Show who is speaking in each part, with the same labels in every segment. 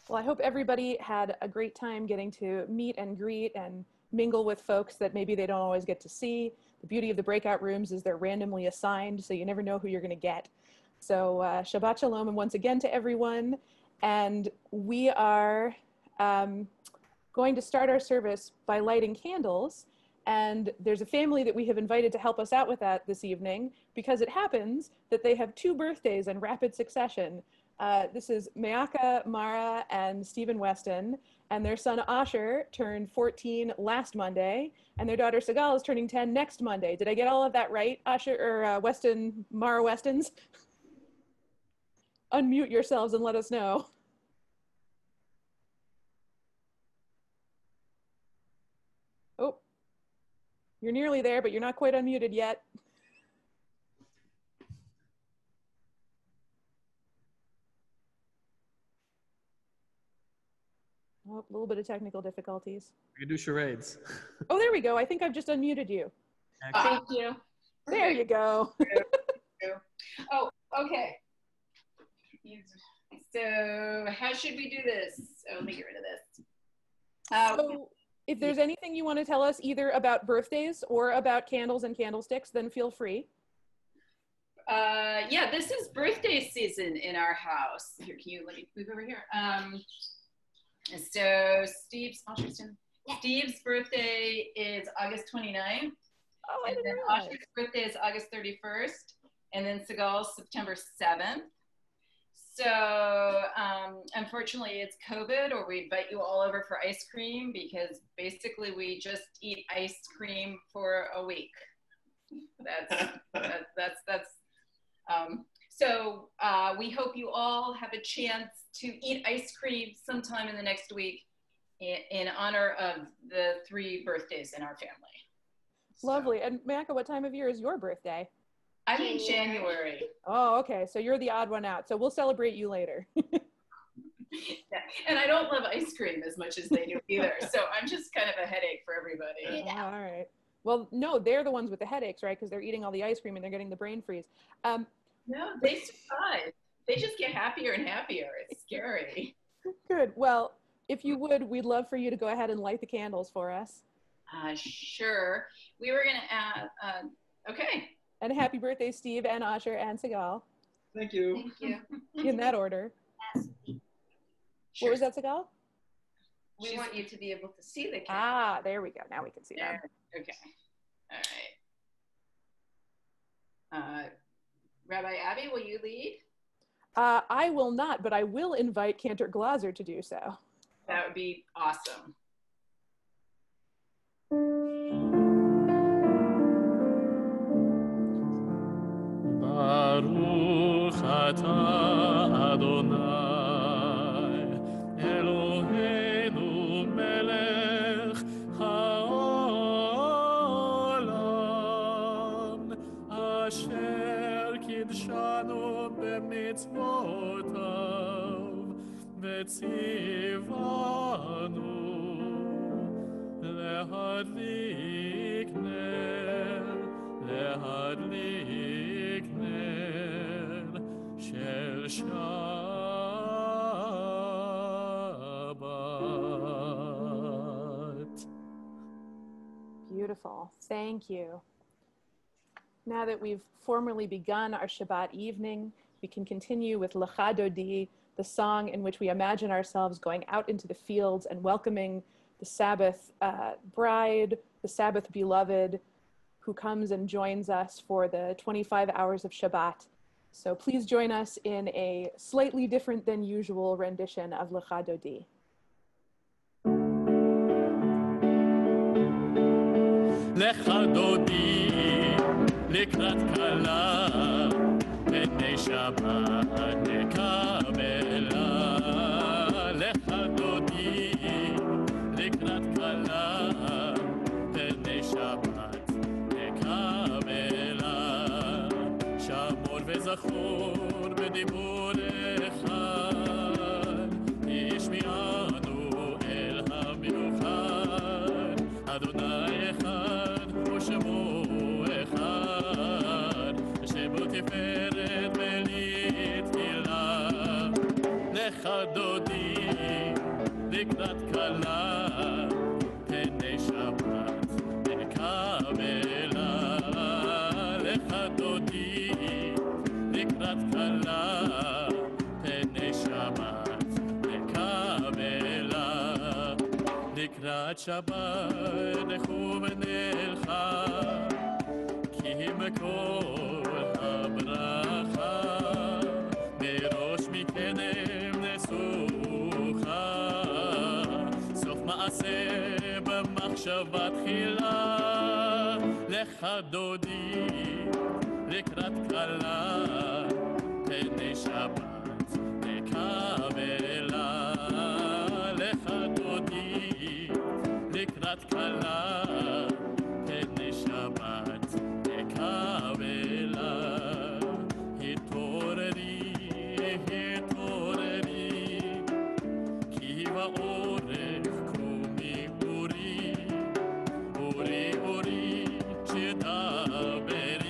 Speaker 1: Well, I hope everybody had a great time getting to meet and greet and mingle with folks that maybe they don't always get to see. The beauty of the breakout rooms is they're randomly assigned, so you never know who you're going to get. So Shabbat Shalom, and once again to everyone. And we are going to start our service by lighting candles. And there's a family that we have invited to help us out with that this evening, because it happens that they have 2 birthdays in rapid succession. This is Mayaka, Mara, and Stephen Weston, and their son Asher turned 14 last Monday, and their daughter Sigal is turning 10 next Monday. Did I get all of that right, Asher or Weston, Mara Westons? Unmute yourselves and let us know. Oh, you're nearly there, but you're not quite unmuted yet. Oh, a little bit of technical difficulties.
Speaker 2: We can do charades.
Speaker 1: Oh, there we go. I think I've just unmuted you.
Speaker 3: Thank you.
Speaker 1: There you go.
Speaker 3: Oh, okay. So how should we do this? Oh, let me get rid of this.
Speaker 1: So if there's anything you want to tell us either about birthdays or about candles and candlesticks, then feel free.
Speaker 3: Yeah, this is birthday season in our house. Here, can you let me move over here? So Steve's birthday is August 29th.
Speaker 1: Oh,
Speaker 3: and then Asher's birthday is August 31st. And then Sigal's September 7th. So unfortunately it's COVID, or we invite you all over for ice cream, because basically we just eat ice cream for a week. So we hope you all have a chance to eat ice cream sometime in the next week in honor of the 3 birthdays in our family.
Speaker 1: Lovely. And Mayaka, what time of year is your birthday?
Speaker 3: I'm in January.
Speaker 1: Oh, okay. So you're the odd one out. So we'll celebrate you later.
Speaker 3: Yeah. And I don't love ice cream as much as they do either. So I'm just kind of a headache for everybody.
Speaker 1: Yeah. All right. Well, no, they're the ones with the headaches, right? Because they're eating all the ice cream and they're getting the brain freeze.
Speaker 3: No, they survive. They just get happier and happier. It's scary.
Speaker 1: Good. Well, if you would, we'd love for you to go ahead and light the candles for us.
Speaker 3: Sure. We were going to add, okay.
Speaker 1: And happy birthday, Steve and Asher and Sigal.
Speaker 2: Thank you.
Speaker 3: Thank you.
Speaker 1: In that order.
Speaker 3: Sure.
Speaker 1: What was that, Sigal?
Speaker 3: We want you to be able to see the candle.
Speaker 1: Ah, there we go. Now we can see them.
Speaker 3: Okay. All right. Rabbi Abby, will you lead?
Speaker 1: I will not, but I will invite Cantor Glaser to do so.
Speaker 3: That would be awesome.
Speaker 4: Baruch atah Adonai Eloheinu melech haolam asher kidshanu b'mitzvotav v'tzivanu lehadlik ner shel Shabbat.
Speaker 1: Beautiful. Thank you. Now that we've formally begun our Shabbat evening, we can continue with Lecha Dodi, the song in which we imagine ourselves going out into the fields and welcoming the Sabbath bride, the Sabbath beloved, who comes and joins us for the 25 hours of Shabbat. So please join us in a slightly different than usual rendition of Lecha Dodi.
Speaker 4: Lecha Dodi לקראת כלה פני שבת נקבלה לך דודי לקראת כלה פני שבת נקבלה שמור וזכור בדיבור אחד ישמיענו אל המיוחד אדוני אחד ושמו תפארת ולתהילה לך דודי לקראת כלה, פני שבת נקבלה. לך דודי, לקראת כלה, פני שבת נקבלה. לקראת שבת לכו ונלכה, כי מקור הברכה, מראש מקדם נסוכה. סוף מעשה במחשבה תחילה. לך דודי, לקראת כלה, פני שבת נקבלה. לך דודי, לקראת כלה, פני שבת נקבלה. התעוררי, התעוררי, כי בעורף קומי אורי, אורי, אורי, שתדברי.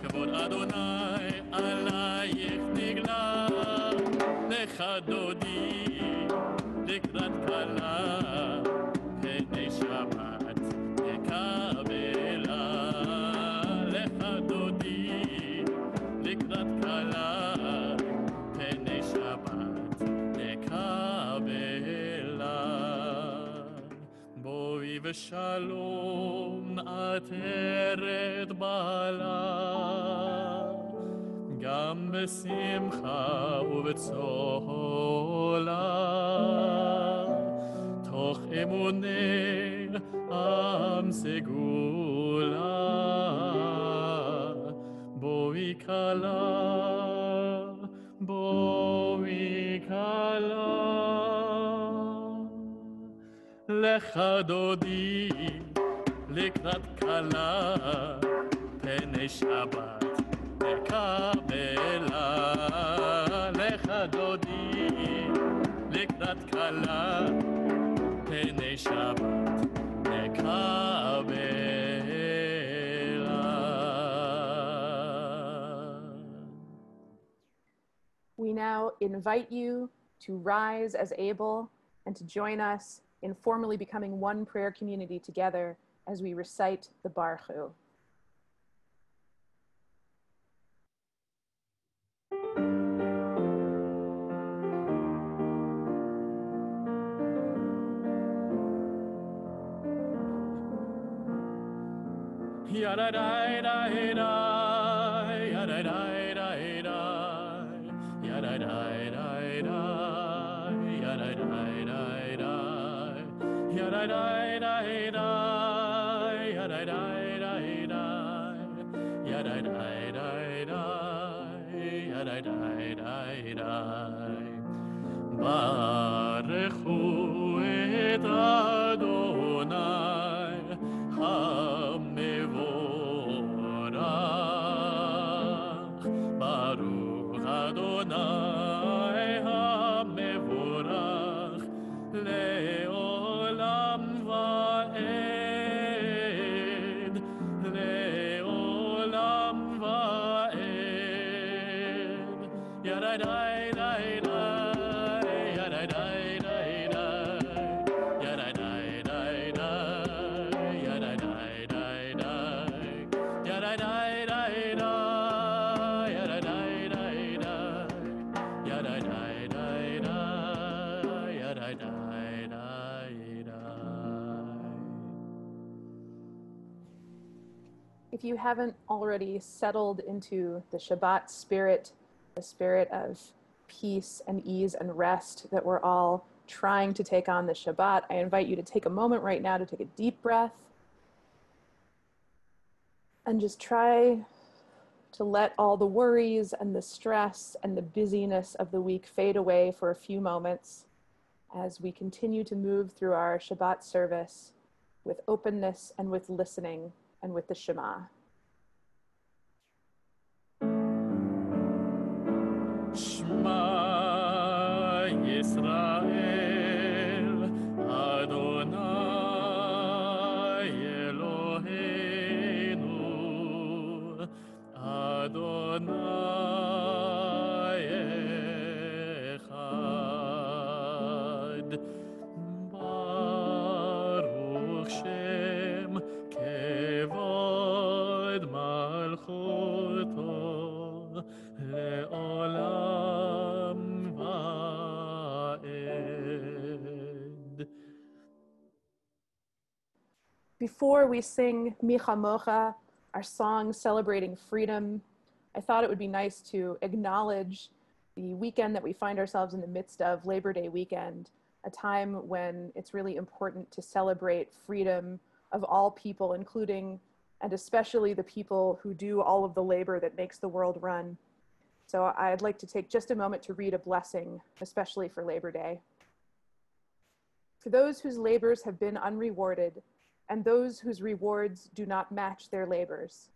Speaker 4: כבוד אדוני עלייך נגלה. לך דודי, לקראת כלה, פני שבת נקבלה. לך דודי, לקראת כלה, פני שבת נקבלה. בואי ושלום עטרת בעלה, גם בשמחה ובצהלה. תוך אמוני עם סגולה, בואי כלה, בואי כלה. לך דודי, לקראת כלה, פני שבת נקבלה. לך דודי, לקראת כלה, פני שבת נקבלה.
Speaker 1: We now invite you to rise as able and to join us in formally becoming one prayer community together as we recite the Baruch Hu.
Speaker 4: Yada-dai-dai-dai, yada-dai-dai-dai, yada-dai-dai-dai, yada-dai-dai-dai, yada-dai-dai-dai, yada-dai-dai-dai, yada-dai-dai-dai, yada-dai-dai-dai. Baruchu et Adonai HaMevorach, Baruch Adonai HaMevorach, Le'olam va'ed, Le'olam va'ed. Yada-dai-dai-dai,
Speaker 1: If you haven't already settled into the Shabbat spirit, the spirit of peace and ease and rest that we're all trying to take on this Shabbat, I invite you to take a moment right now to take a deep breath and just try to let all the worries and the stress and the busyness of the week fade away for a few moments as we continue to move through our Shabbat service with openness and with listening and with the Shema.
Speaker 4: Shema Yisrael, Adonai Eloheinu, Adonai Echad.
Speaker 1: Before we sing Micha Mocha, our song celebrating freedom, I thought it would be nice to acknowledge the weekend that we find ourselves in the midst of, Labor Day weekend, a time when it's really important to celebrate freedom of all people, including and especially the people who do all of the labor that makes the world run. So I'd like to take just a moment to read a blessing, especially for Labor Day. For those whose labors have been unrewarded, and those whose rewards do not match their labors,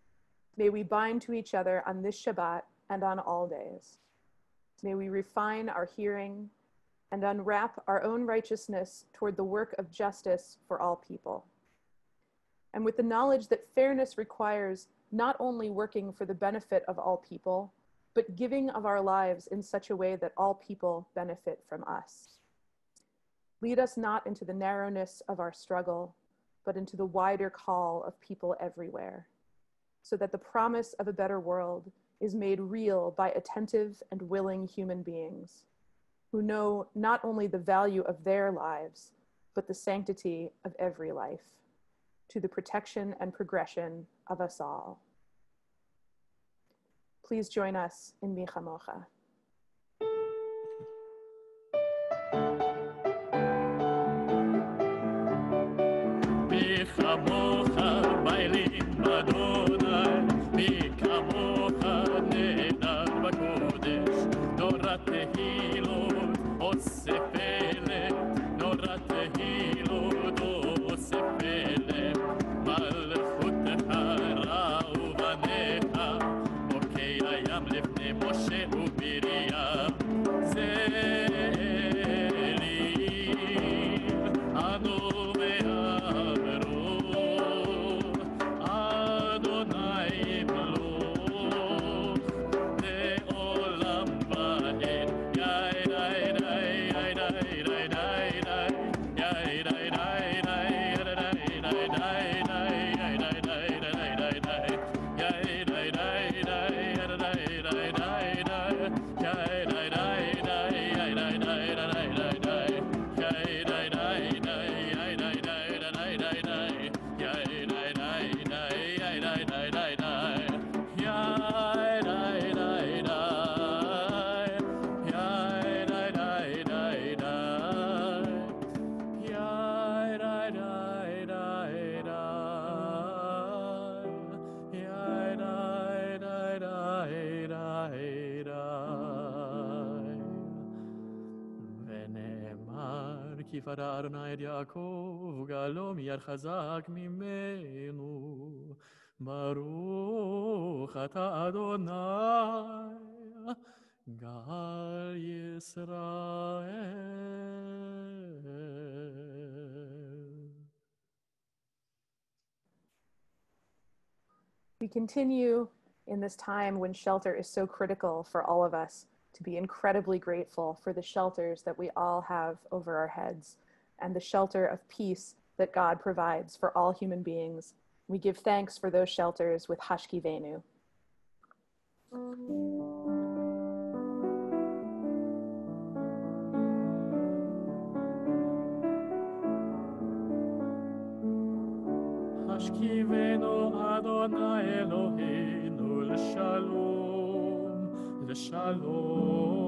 Speaker 1: may we bind to each other on this Shabbat and on all days. May we refine our hearing and unwrap our own righteousness toward the work of justice for all people. And with the knowledge that fairness requires not only working for the benefit of all people, but giving of our lives in such a way that all people benefit from us. Lead us not into the narrowness of our struggle, but into the wider call of people everywhere, so that the promise of a better world is made real by attentive and willing human beings who know not only the value of their lives, but the sanctity of every life, to the protection and progression of us all. Please join us in Micha Mocha.
Speaker 4: Micha Mocha, bailim Adonai, Micha Mocha, neder b'kodesh, Norat tehilot, oseh pele, Norat tehilot, oseh pele, Malchutecha ra'u banecha, Okei hayam lifnei Moshe u'Miriam, Kifara Adonai et Yaakov, Galo miyad chazak mimenu. Baruch ata Adonai, Gal Yisrael.
Speaker 1: We continue in this time when shelter is so critical for all of us to be incredibly grateful for the shelters that we all have over our heads and the shelter of peace that God provides for all human beings. We give thanks for those shelters with Hashkivenu.
Speaker 4: Hashkivenu Adonai Eloheinu l'shalom, l'shalom.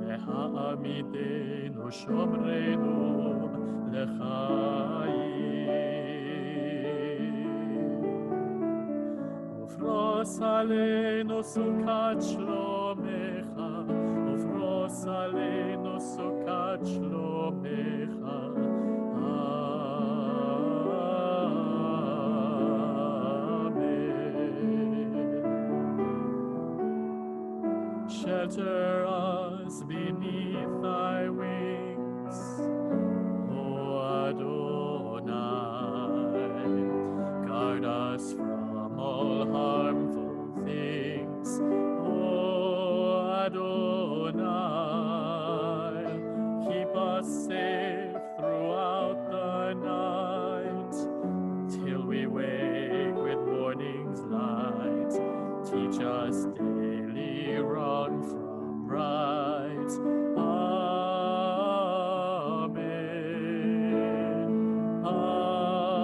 Speaker 4: Ve'ha'amidenu shomrenu l'chaim. Ufros aleinu sukat shlomecha, ufros aleinu sukat shlomecha. Shelter us beneath thy wings, O Adonai. Guard us from all harmful things, O Adonai. Keep us safe throughout the night, till we wake with morning's light. Teach us daily wrong from right. Amen. Amen.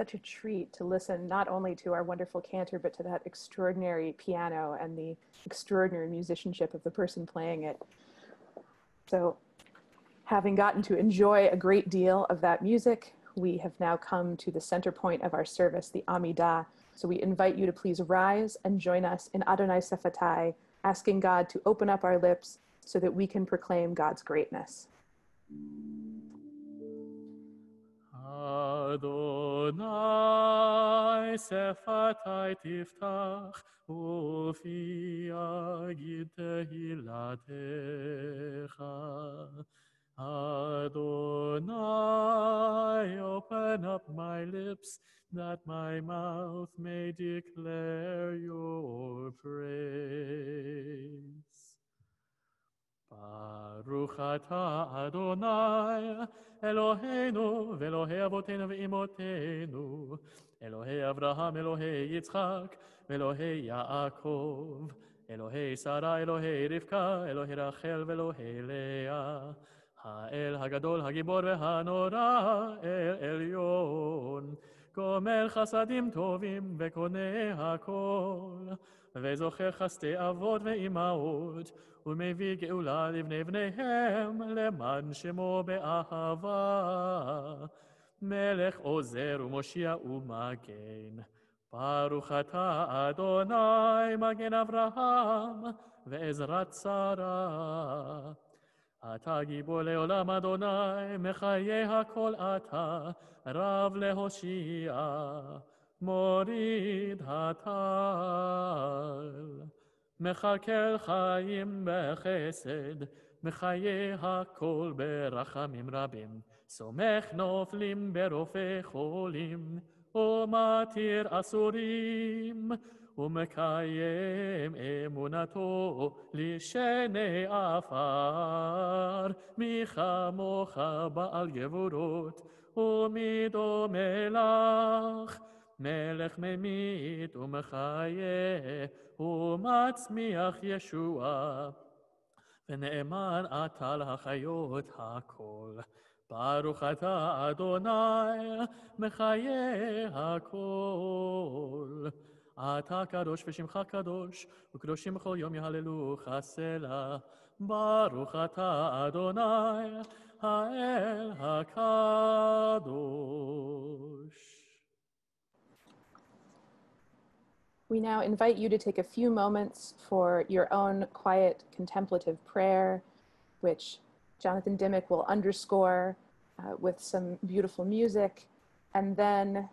Speaker 1: such a treat to listen not only to our wonderful cantor, but to that extraordinary piano and the extraordinary musicianship of the person playing it. So, having gotten to enjoy a great deal of that music, we have now come to the center point of our service, the Amidah. So we invite you to please rise and join us in Adonai Sefatai, asking God to open up our lips so that we can proclaim God's greatness.
Speaker 4: Adonai sefatai tiftach ufi agid tehilatecha. Adonai, open up my lips that my mouth may declare your praise. Baruch atah Adonai, Eloheinu, ve'Elohei avotenu ve'imotenu, Elohei Avraham, Elohei Yitzchak, ve'Elohei Yaakov, Elohei Sarah, Elohei Rivka, Elohei Rachel, ve'Elohei Leah, Ha'el Hagadol, Hagibor ve'Hanora, El Elyon, גומל חסדים טובים וקונה הכל, וזוכר חסדי אבות ואימהות, ומביא גאולה לבני בניהם, למען שמו באהבה. מלך עוזר ומושיע ומגן, ברוך אתה אדוני מגן אברהם ועזרת שרה. אתה גיבור לעולם אדוני, מחיי הכל אתה, רב להושיע, מוריד הטל. מחכה חיים בחסד, מחיי הכל ברחמים רבים, סומך נופלים ברופא חולים, ומתיר אסורים, ומקיים אמונתו לשני עפר, מי כמוך בעל גבורות, ומי דומה לך, מלך ממית ומחיה, ומצמיח ישועה, ונאמן אתה להחיות הכל. ברוך אתה אדוני, מחיה הכל. אתה קדוש ושמך קדוש, וקדושים בכל יום יהללוך סלה. ברוך אתה אדוני, האל הקדוש.
Speaker 1: We now invite you to take a few moments for your own quiet contemplative prayer, which Jonathan Dimmick will underscore with some beautiful music, and then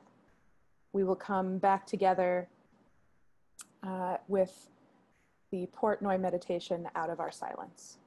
Speaker 1: we will come back together with the Portnoy meditation out of our silence.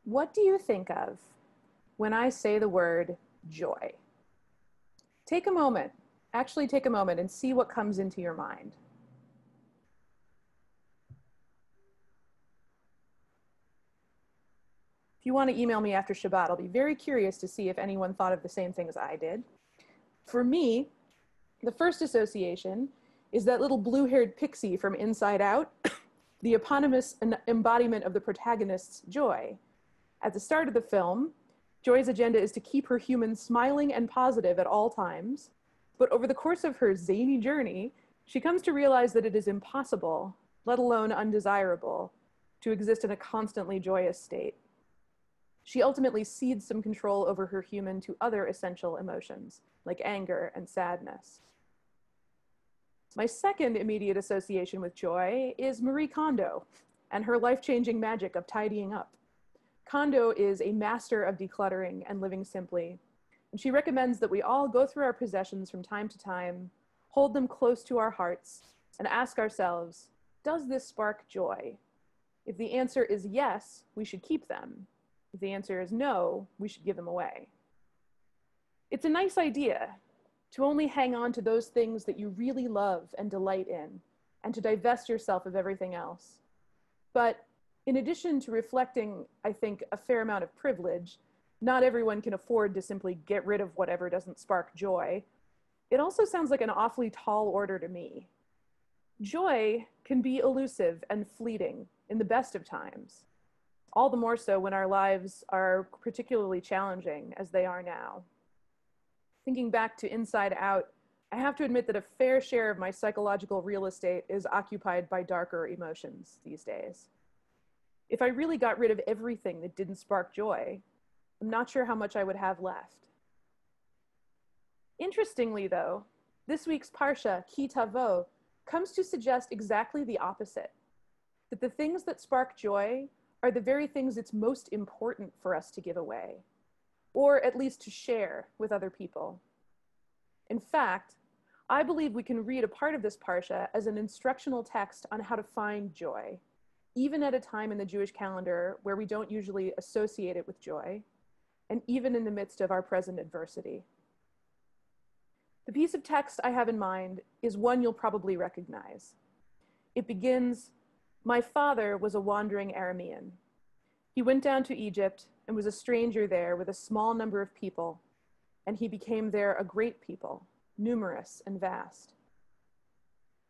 Speaker 1: What do you think of when I say the word joy? Take a moment, actually take a moment and see what comes into your mind. If you want to email me after Shabbat, I'll be very curious to see if anyone thought of the same thing as I did. For me, the first association is that little blue-haired pixie from Inside Out, the eponymous embodiment of the protagonist's joy. At the start of the film, Joy's agenda is to keep her humans smiling and positive at all times, but over the course of her zany journey, she comes to realize that it is impossible, let alone undesirable, to exist in a constantly joyous state. She ultimately cedes some control over her human to other essential emotions, like anger and sadness. My second immediate association with joy is Marie Kondo and her life-changing magic of tidying up. Kondo is a master of decluttering and living simply, and she recommends that we all go through our possessions from time to time, hold them close to our hearts, and ask ourselves, does this spark joy? If the answer is yes, we should keep them. If the answer is no, we should give them away. It's a nice idea to only hang on to those things that you really love and delight in, and to divest yourself of everything else. But in addition to reflecting, I think, a fair amount of privilege, not everyone can afford to simply get rid of whatever doesn't spark joy. It also sounds like an awfully tall order to me. Joy can be elusive and fleeting in the best of times, all the more so when our lives are particularly challenging as they are now. Thinking back to Inside Out, I have to admit that a fair share of my psychological real estate is occupied by darker emotions these days. If I really got rid of everything that didn't spark joy, I'm not sure how much I would have left. Interestingly though, this week's Parsha, Ki Tavo, comes to suggest exactly the opposite, that the things that spark joy are the very things it's most important for us to give away, or at least to share with other people. In fact, I believe we can read a part of this Parsha as an instructional text on how to find joy, even at a time in the Jewish calendar where we don't usually associate it with joy, and even in the midst of our present adversity. The piece of text I have in mind is one you'll probably recognize. It begins, "My father was a wandering Aramean. He went down to Egypt and was a stranger there with a small number of people. and he became there a great people, numerous and vast.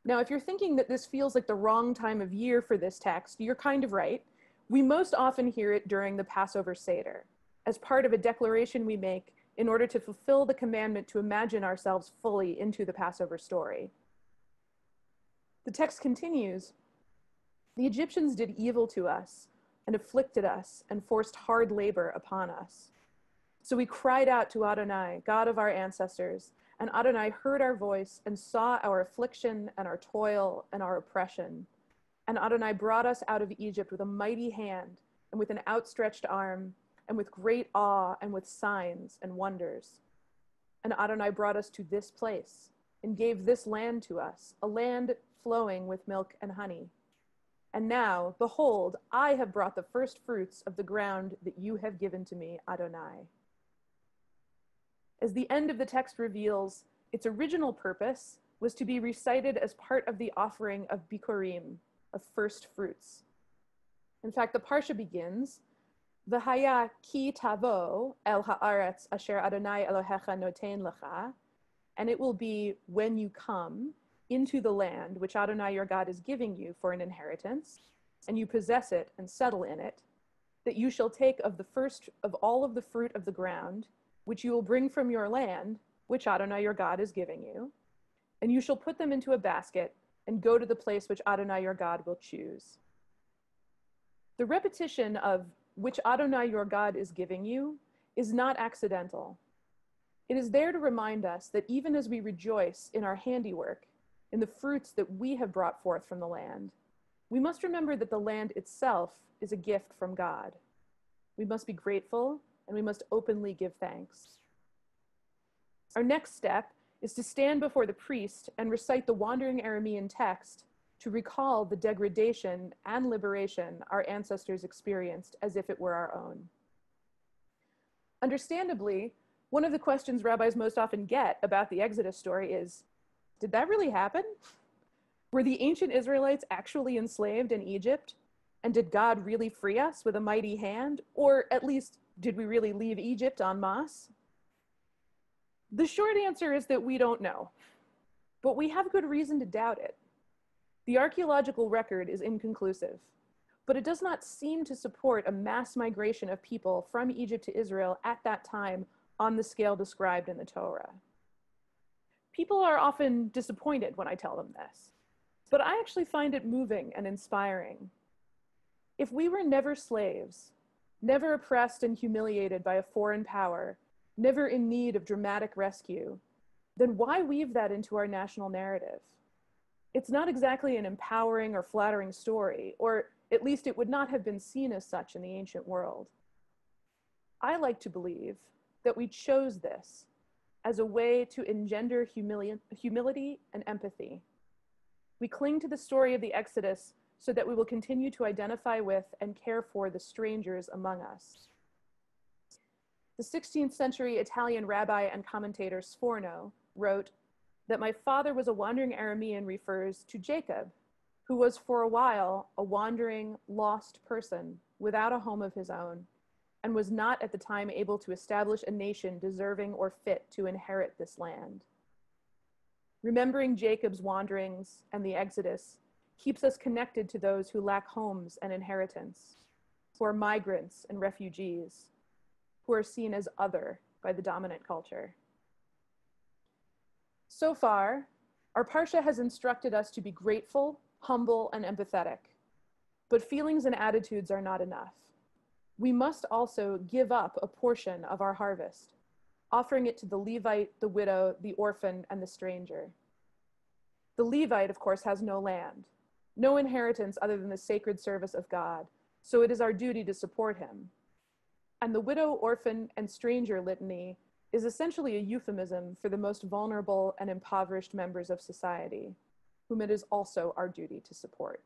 Speaker 1: Now, if you're thinking that this feels like the wrong time of year for this text, you're kind of right. We most often hear it during the Passover Seder, as part of a declaration we make in order to fulfill the commandment to imagine ourselves fully into the Passover story. The text continues, "The Egyptians did evil to us and afflicted us and forced hard labor upon us. So we cried out to Adonai, God of our ancestors, and Adonai heard our voice and saw our affliction and our toil and our oppression. And Adonai brought us out of Egypt with a mighty hand and with an outstretched arm and with great awe and with signs and wonders. And Adonai brought us to this place and gave this land to us, a land flowing with milk and honey. And now, behold, I have brought the first fruits of the ground that you have given to me, Adonai." As the end of the text reveals, its original purpose was to be recited as part of the offering of bikurim, of first fruits. In fact, the parsha begins, "V'haya ki tavo el haaretz asher Adonai Elohecha noten lecha," and it will be when you come into the land which Adonai your God is giving you for an inheritance, and you possess it and settle in it, that you shall take of the first of all of the fruit of the ground, which you will bring from your land, which Adonai your God is giving you, and you shall put them into a basket and go to the place which Adonai your God will choose. The repetition of which Adonai your God is giving you is not accidental. It is there to remind us that even as we rejoice in our handiwork, in the fruits that we have brought forth from the land, we must remember that the land itself is a gift from God. We must be grateful and we must openly give thanks. Our next step is to stand before the priest and recite the wandering Aramean text to recall the degradation and liberation our ancestors experienced as if it were our own. Understandably, one of the questions rabbis most often get about the Exodus story is, did that really happen? Were the ancient Israelites actually enslaved in Egypt? And did God really free us with a mighty hand? Or at least, did we really leave Egypt en masse? The short answer is that we don't know, but we have good reason to doubt it. The archaeological record is inconclusive, but it does not seem to support a mass migration of people from Egypt to Israel at that time on the scale described in the Torah. People are often disappointed when I tell them this, but I actually find it moving and inspiring. If we were never slaves, never oppressed and humiliated by a foreign power, never in need of dramatic rescue, then why weave that into our national narrative? It's not exactly an empowering or flattering story, or at least it would not have been seen as such in the ancient world. I like to believe that we chose this as a way to engender humility and empathy. We cling to the story of the Exodus so that we will continue to identify with and care for the strangers among us. The 16th century Italian rabbi and commentator Sforno wrote that my father was a wandering Aramean refers to Jacob, who was for a while a wandering, lost person without a home of his own, and was not at the time able to establish a nation deserving or fit to inherit this land. Remembering Jacob's wanderings and the Exodus keeps us connected to those who lack homes and inheritance, who are migrants and refugees, who are seen as other by the dominant culture. So far, our Parsha has instructed us to be grateful, humble, and empathetic, but feelings and attitudes are not enough. We must also give up a portion of our harvest, offering it to the Levite, the widow, the orphan, and the stranger. The Levite, of course, has no land, no inheritance other than the sacred service of God, so it is our duty to support him. And the widow, orphan, and stranger litany is essentially a euphemism for the most vulnerable and impoverished members of society, whom it is also our duty to support.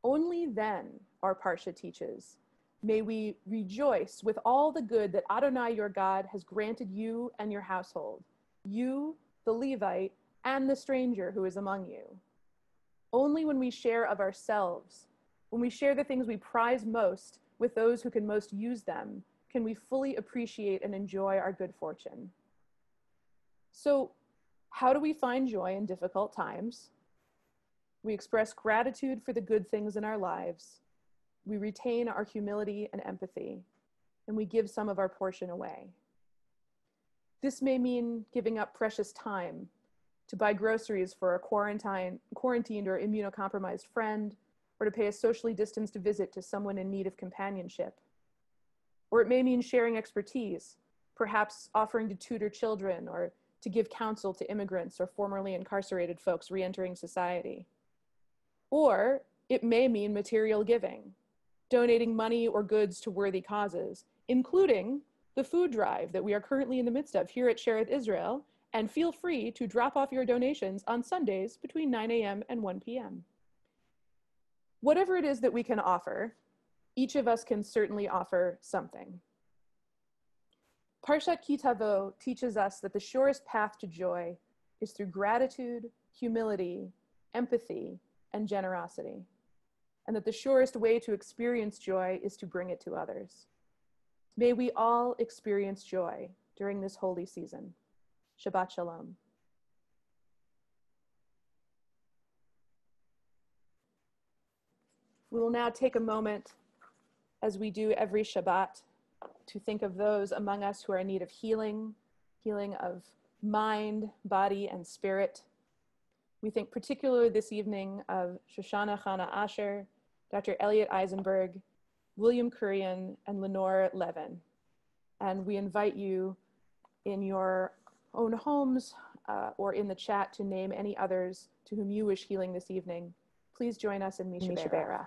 Speaker 1: Only then, our Parsha teaches, may we rejoice with all the good that Adonai your God has granted you and your household, you, the Levite, and the stranger who is among you. Only when we share of ourselves, when we share the things we prize most with those who can most use them, can we fully appreciate and enjoy our good fortune. So, how do we find joy in difficult times? We express gratitude for the good things in our lives. We retain our humility and empathy, and we give some of our portion away. This may mean giving up precious time to buy groceries for a quarantined or immunocompromised friend, or to pay a socially distanced visit to someone in need of companionship. Or it may mean sharing expertise, perhaps offering to tutor children or to give counsel to immigrants or formerly incarcerated folks re-entering society. Or it may mean material giving, donating money or goods to worthy causes, including the food drive that we are currently in the midst of here at Shereth Israel, and feel free to drop off your donations on Sundays between 9 a.m. and 1 p.m. Whatever it is that we can offer, each of us can certainly offer something. Parshat Ki Tavo teaches us that the surest path to joy is through gratitude, humility, empathy, and generosity, and that the surest way to experience joy is to bring it to others. May we all experience joy during this holy season. Shabbat Shalom. We will now take a moment, as we do every Shabbat, to think of those among us who are in need of healing, healing of mind, body, and spirit. We think particularly this evening of Shoshana Chana Asher, Dr. Elliot Eisenberg, William Kurian, and Lenore Levin. And we invite you in your own homes or in the chat to name any others to whom you wish healing this evening. Please join us in Misha Berach.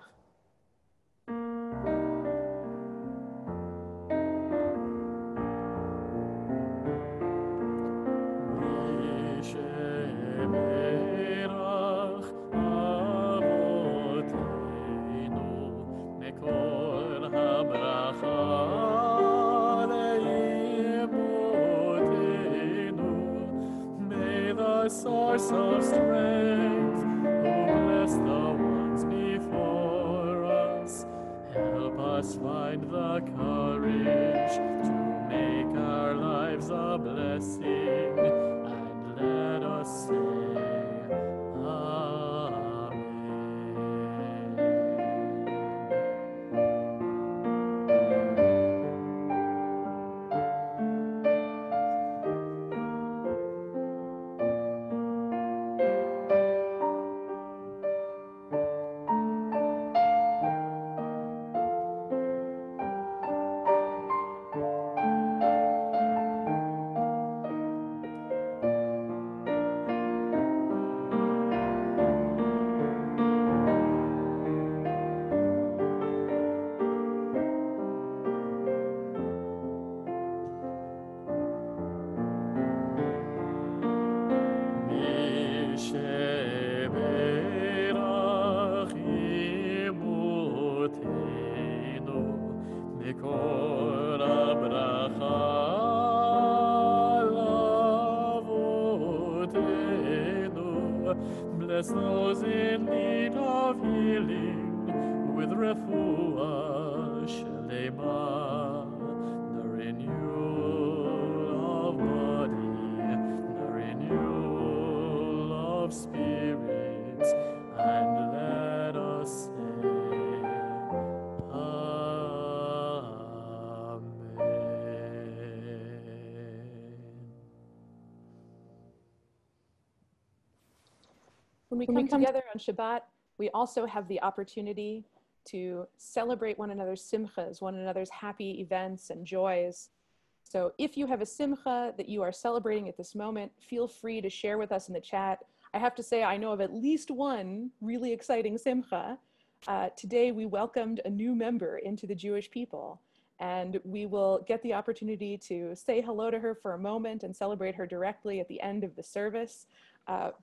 Speaker 4: Source of strength, who bless the ones before us, help us find the courage to make our lives a blessing, and let us say, Amen. Bless those in need of healing with refuah shlema, the renewal of body, the renewal of spirit, and let us say,
Speaker 1: When we come together on Shabbat, we also have the opportunity to celebrate one another's simchas, one another's happy events and joys. So if you have a simcha that you are celebrating at this moment, feel free to share with us in the chat. I have to say, I know of at least one really exciting simcha. Today, we welcomed a new member into the Jewish people, and we will get the opportunity to say hello to her for a moment and celebrate her directly at the end of the service.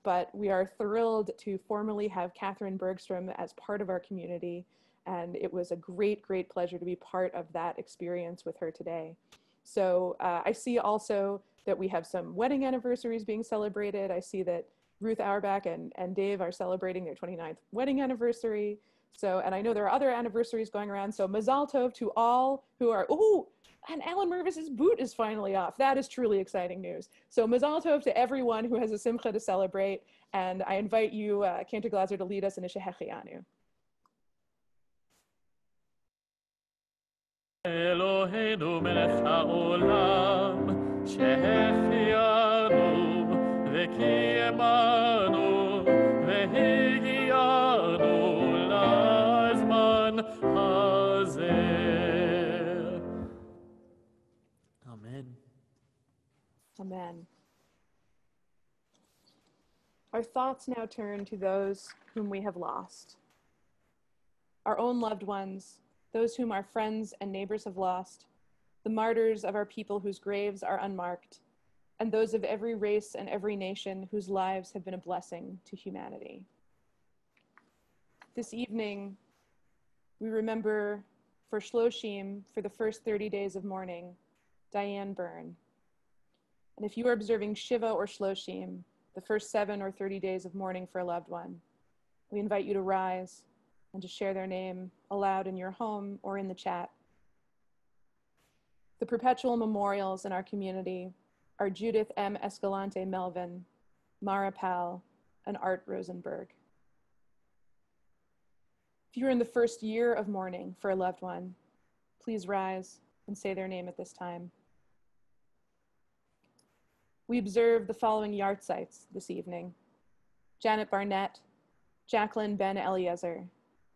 Speaker 1: But we are thrilled to formally have Catherine Bergstrom as part of our community, and it was a great, great pleasure to be part of that experience with her today. So I see also that we have some wedding anniversaries being celebrated. I see that Ruth Auerbach and Dave are celebrating their 29th wedding anniversary. So, and I know there are other anniversaries going around. So Mazal Tov to all who are, ooh, and Alan Mervis's boot is finally off. That is truly exciting news. So Mazal Tov to everyone who has a simcha to celebrate. And I invite you, Cantor Glaser, to lead us in a Shehechianu.
Speaker 4: אלוהינו מלך העולם, שהחיינו וקיימנו והגיענו לזמן הזה. Amen.
Speaker 1: Amen. Our thoughts now turn to those whom we have lost. Our own loved ones, those whom our friends and neighbors have lost, the martyrs of our people whose graves are unmarked, and those of every race and every nation whose lives have been a blessing to humanity. This evening, we remember for Shloshim, for the first 30 days of mourning, Diane Byrne. And if you are observing Shiva or Shloshim, the first 7 or 30 days of mourning for a loved one, we invite you to rise and to share their name aloud in your home or in the chat. The perpetual memorials in our community are Judith M. Escalante Melvin, Mara Powell, and Art Rosenberg. If you're in the first year of mourning for a loved one, please rise and say their name at this time. We observe the following yahrzeits this evening: Janet Barnett, Jacqueline Ben Eliezer,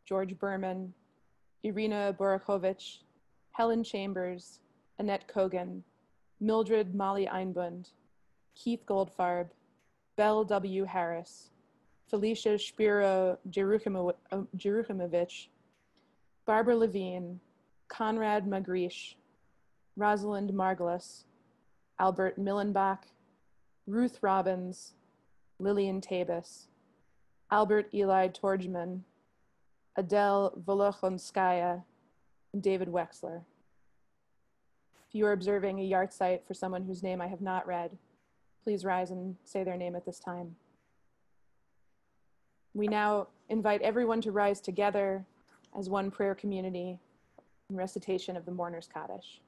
Speaker 1: George Berman, Irina Borakovich, Helen Chambers, Annette Kogan, Mildred Molly Einbund, Keith Goldfarb, Belle W. Harris, Felicia Spiro Jeruchimovich, Barbara Levine, Conrad Magrish, Rosalind Margulis, Albert Millenbach, Ruth Robbins, Lillian Tabus, Albert Eli Torgman, Adele Volokhonskaya, and David Wexler. If you are observing a yahrzeit for someone whose name I have not read, please rise and say their name at this time. We now invite everyone to rise together as one prayer community in recitation of the Mourner's Kaddish.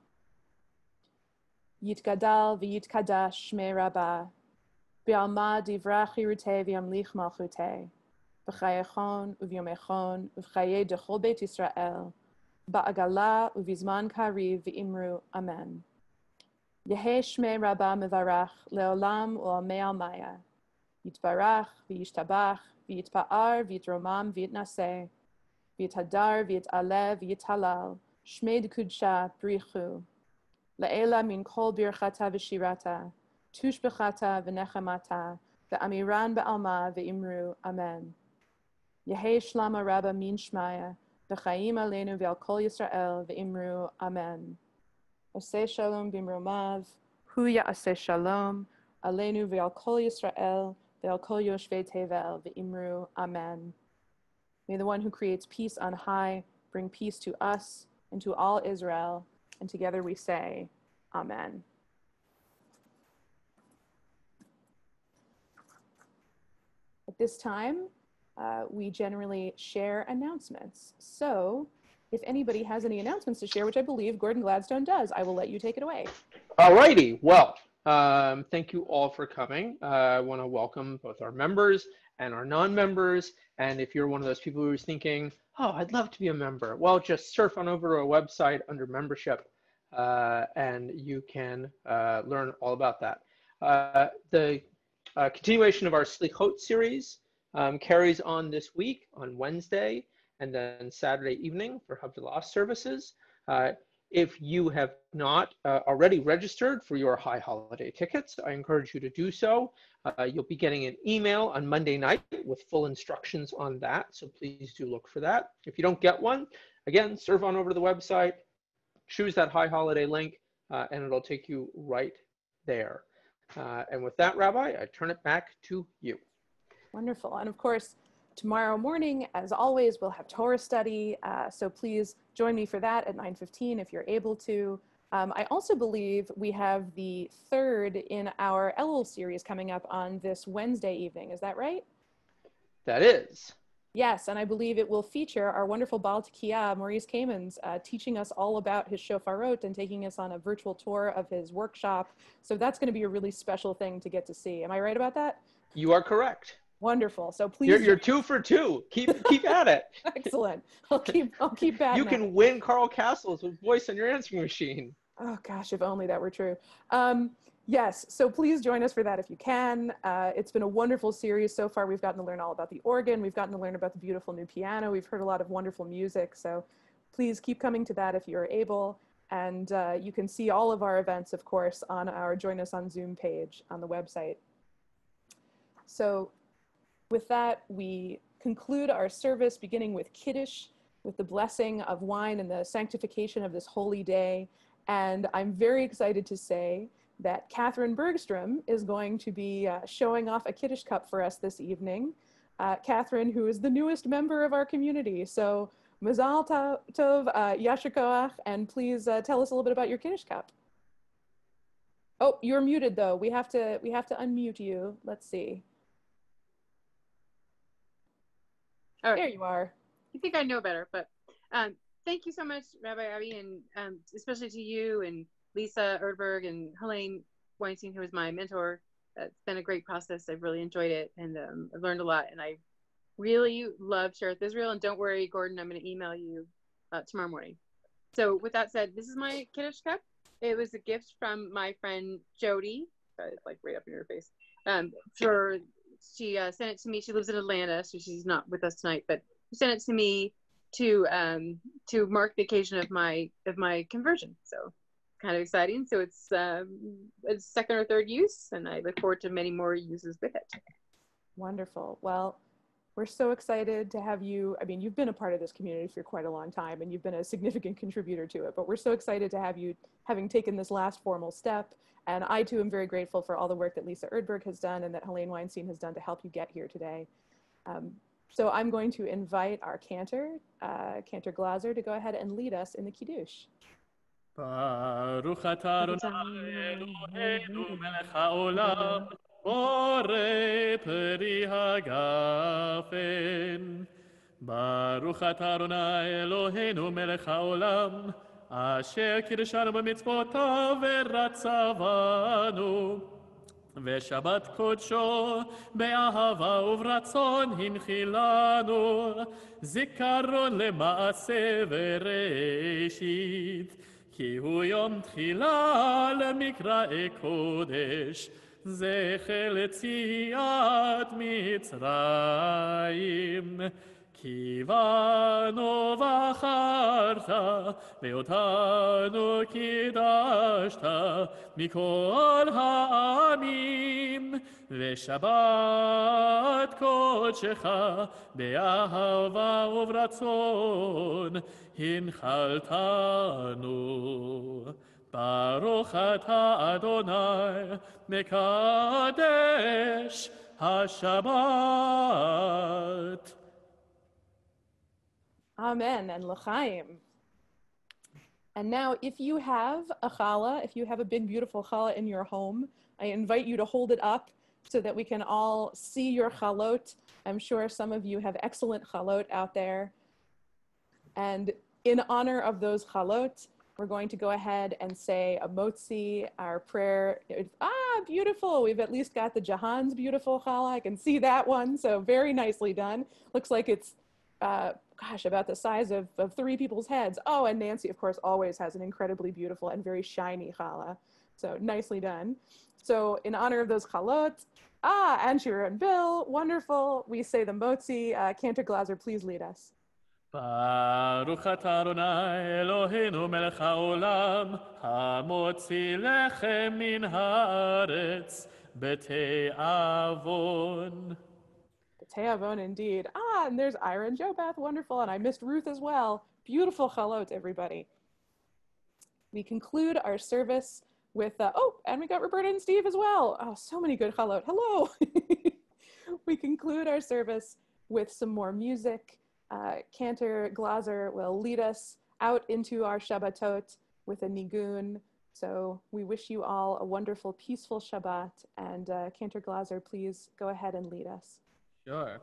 Speaker 1: Yitgadal v'yitkadash shmei Rabba, b'alma divrach chirutei v'yamlich malchutei, b'chayechon u'v'yomechon u'v'chayei dechol beit Yisrael, ba'agala u'vizman kariv v'imru amen. Yehei shmei Rabba mevarach leolam u'almei almaya, yitbarach v'yishtabach v'yitpa'ar v'yitromam v'yitnaseh, v'yithadar v'yit'aleh v'yithalal, shmei d'kudsha brichu, La'ela min kol birchata v'shirata, tush b'chata v'nechamata, v'amiran ba'alma v'imru, amen. Yehei shlama rabba min shmaya, v'chaim aleinu v'al kol Yisrael v'imru, amen. Aseh shalom b'imromav, hu ya'aseh shalom, aleinu v'al kol Yisrael, v'al kol yoshvei tevel v'imru, amen. May the one who creates peace on high bring peace to us and to all Israel, and together we say, Amen. At this time, we generally share announcements. So if anybody has any announcements to share, which I believe Gordon Gladstone does, I will let you take it away.
Speaker 5: All righty. Well, thank you all for coming. I want to welcome both our members and our non-members. And if you're one of those people who's thinking, oh, I'd love to be a member, well, just surf on over to our website under membership, and you can learn all about that. The continuation of our Slichot series carries on this week on Wednesday and then Saturday evening for Havdalah services. If you have not already registered for your high holiday tickets, I encourage you to do so. You'll be getting an email on Monday night with full instructions on that, so please do look for that. If you don't get one, again, surf on over to the website, choose that high holiday link, and it'll take you right there. And with that, Rabbi, I turn it back to you.
Speaker 1: Wonderful. And of course, tomorrow morning, as always, we'll have Torah study. So please join me for that at 9:15 if you're able to. I also believe we have the third in our Elul series coming up on this Wednesday evening. Is that right?
Speaker 5: That is.
Speaker 1: Yes, and I believe it will feature our wonderful Baal Tekiah, Maurice Kamens, teaching us all about his shofarot and taking us on a virtual tour of his workshop. So that's going to be a really special thing to get to see. Am I right about that?
Speaker 5: You are correct.
Speaker 1: Wonderful. So please,
Speaker 5: you're 2 for 2. Keep at it.
Speaker 1: Excellent. I'll keep batting.
Speaker 5: You can win Carl Castles with voice on your answering machine.
Speaker 1: Oh gosh, if only that were true. Yes, so please join us for that if you can. It's been a wonderful series so far. We've gotten to learn all about the organ. We've gotten to learn about the beautiful new piano. We've heard a lot of wonderful music. So please keep coming to that if you're able. And you can see all of our events, of course, on our Join Us on Zoom page on the website. So with that, we conclude our service beginning with Kaddish, with the blessing of wine and the sanctification of this holy day. And I'm very excited to say that Catherine Bergstrom is going to be showing off a Kaddish cup for us this evening. Catherine, who is the newest member of our community. So Mazal Tov, Yasher Koach, and please tell us a little bit about your Kaddish cup. Oh, you're muted though. We have to unmute you. Let's see.
Speaker 6: All right.
Speaker 1: There you are.
Speaker 6: You think I know better, but thank you so much, Rabbi Abby, and especially to you and Lisa Erdberg and Helene Weinstein, who was my mentor. It's been a great process. I've really enjoyed it, and I've learned a lot. And I really love Shereth Israel. And don't worry, Gordon, I'm going to email you tomorrow morning. So with that said, this is my Kaddish cup. It was a gift from my friend Jody. It's like right up in your face. She sent it to me. She lives in Atlanta, so she's not with us tonight. But she sent it to me to mark the occasion of my conversion. So kind of exciting. So it's second or third use, and I look forward to many more uses with it.
Speaker 1: Wonderful. Well, we're so excited to have you. I mean, you've been a part of this community for quite a long time, and you've been a significant contributor to it, but we're so excited to have you having taken this last formal step. And I too am very grateful for all the work that Lisa Erdberg has done and that Helene Weinstein has done to help you get here today. So I'm going to invite our Cantor, Cantor Glaser, to go ahead and lead us in the Kiddush.
Speaker 4: ברוך אתה אדוני אלוהינו מלך העולם בורא פרי הגפן ברוך אתה אדוני אלוהינו מלך העולם אשר קידשנו במצוותיו ורצה בנו ושבת קודשו באהבה וברצון הנחילנו זיכרון למעשה וראשית כי הוא יום תחילה למקראי קודש, זכר ליציאת מצרים. כי בנו בחרת, ואותנו קידשת מכל העמים, ושבת קודשך באהבה וברצון הנחלתנו. ברוך אתה אדוני מקדש השבת.
Speaker 1: Amen and l'chaim. And now if you have a challah, if you have a big beautiful challah in your home, I invite you to hold it up so that we can all see your chalot. I'm sure some of you have excellent chalot out there. And in honor of those chalot, we're going to go ahead and say a motzi, our prayer. Beautiful. We've at least got the Jahan's beautiful challah. I can see that one. So very nicely done. Looks like it's about the size of 3 people's heads. Oh, and Nancy, of course, always has an incredibly beautiful and very shiny challah. So nicely done. So in honor of those chalot, and Shira and Bill, wonderful. We say the motzi. Cantor Glaser, please lead us.
Speaker 4: ברוך אתה אדוני אלוהינו מלך העולם המוציא לחם מן הארץ בתיאבון.
Speaker 1: Teavon indeed. And there's Ira and Jobath, wonderful. And I missed Ruth as well. Beautiful chalot, everybody. We conclude our service with, and we got Roberta and Steve as well. Oh, so many good chalot. Hello. We conclude our service with some more music. Cantor Glaser will lead us out into our Shabbatot with a nigun. So we wish you all a wonderful, peaceful Shabbat. And Cantor Glaser, please go ahead and lead us.
Speaker 4: Sure.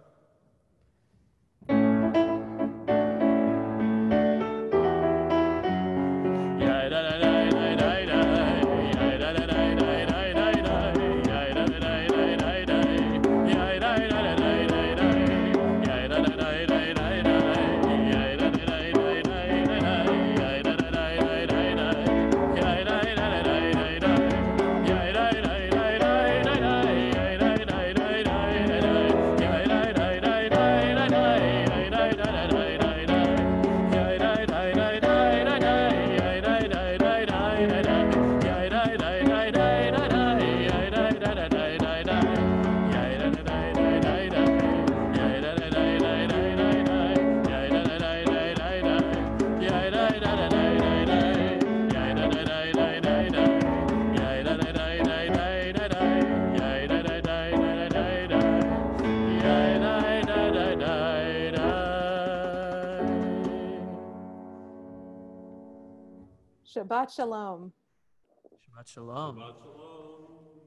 Speaker 1: Shabbat Shalom.
Speaker 4: Shabbat Shalom.